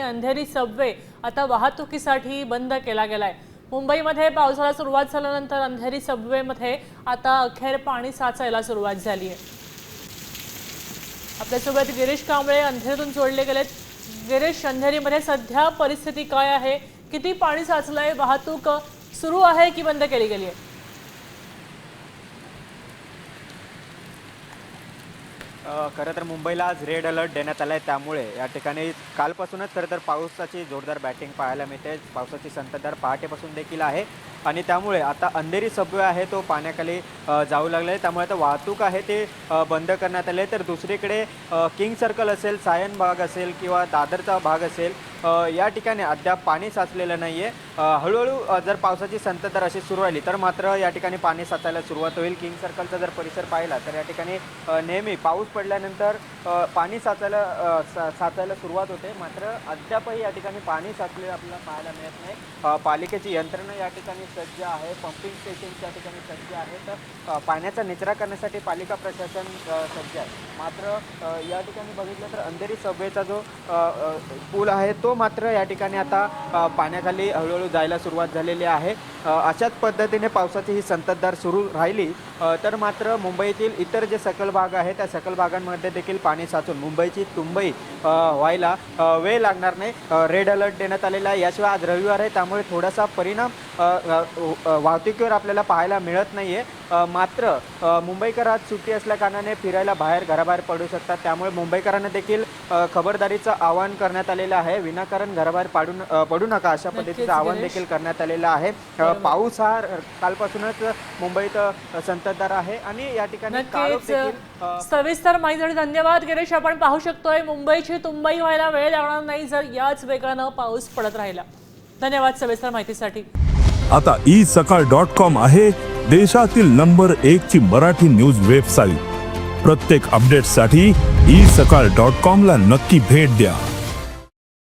Andheri Subway आता वाहतुकीसाठी बंद केला गेलाय। मुंबईमध्ये पावसाला सुरुवात झाल्यानंतर अंधेरी सबवेमध्ये आता अखेर पाणी साचायला सुरुवात झाली आहे। आपल्यासोबत गिरीश कांबळे अंधेरीतून जोडले गेलेत। गिरीश, अंधेरीमध्ये सध्या परिस्थिती काय आहे? किती पाणी साचलंय? वाहतूक सुरू आहे की बंद केली गेली आहे? खरं तर मुंबईला आज रेड अलर्ट देण्यात आला आहे, त्यामुळे या ठिकाणी कालपासूनच खरं तर पावसाची जोरदार बॅटिंग पाहायला मिळते। पावसाची संततधार पहाटेपासून देखील आहे आणि त्यामुळे आता अंधेरी सबवे आहे तो पाण्याखाली जाऊ लागला आहे। त्यामुळे आता वाहतूक आहे ते बंद करण्यात आले। तर दुसरीकडे किंग सर्कल असेल, सायन भाग असेल किंवा दादरचा भाग असेल, या ठिकाणी अद्याप पाणी साचलेलं नाही आहे। हळूहळू जर पावसाची संततधार अशी सुरू राहिली तर मात्र या ठिकाणी पाणी साचायला सुरुवात होईल। किंग सर्कलचा जर परिसर पाहिला तर या ठिकाणी नेहमी पाऊस पडल्यानंतर पाणी साचायला सुरुवात होते, मात्र अद्यापही या ठिकाणी पाणी साचलेलं आपल्याला पाहायला मिळत नाही। पालिकेची यंत्रणा या ठिकाणी सज्ज आहे, पंपिंग स्टेशन त्या ठिकाणी सज्ज आहे, तर पाण्याचा निचरा करण्यासाठी पालिका प्रशासन सज्ज आहे। मात्र या ठिकाणी बघितलं तर अंधेरी सबवेचा जो पूल आहे तो मात्र या ठिकाणी आता पाण्याखाली हळूहळू जायला सुरुवात झालेली आहे। अशाच पद्धतीने पावसाची ही संततधार सुरू राहिली तर मात्र मुंबईतील इतर जे सखल भाग आहे त्या सखल भागांमध्ये देखील पाणी साचून मुंबईची तुंबई व्हायला वेळ लागणार नाही। रेड अलर्ट देण्यात आलेला आहे। याशिवाय आज रविवार आहे, त्यामुळे थोडासा परिणाम वाहतुकीवर आपल्याला पाहायला मिळत नाही आहे। मात्र मुंबईकर आज सुट्टी असल्याकारणाने फिरायला घराबाहेर पडू शकतात, त्यामुळे मुंबईकरांना देखील खबरदारीचं आवाहन करण्यात आलेलं आहे। विनाकारण घराबाहेर पडू नका अशा पद्धतीचं आवाहन देखील करण्यात आलेलं आहे। पाऊस हा कालपासूनच मुंबईत संततधार आहे आणि या ठिकाणी सविस्तर माहिती धन्यवाद गिरीश। आपण पाहू शकतोय मुंबईची तुंबई व्हायला वेळ लागणार नाही जर याच वेगानं पाऊस पडत राहिला। धन्यवाद सविस्तर माहितीसाठी। आता isakal.com आहे देशातील नंबर 1 ची मराठी न्यूज वेबसाईट। प्रत्येक अपडेटसाठी isakal.com ला नक्की भेट द्या।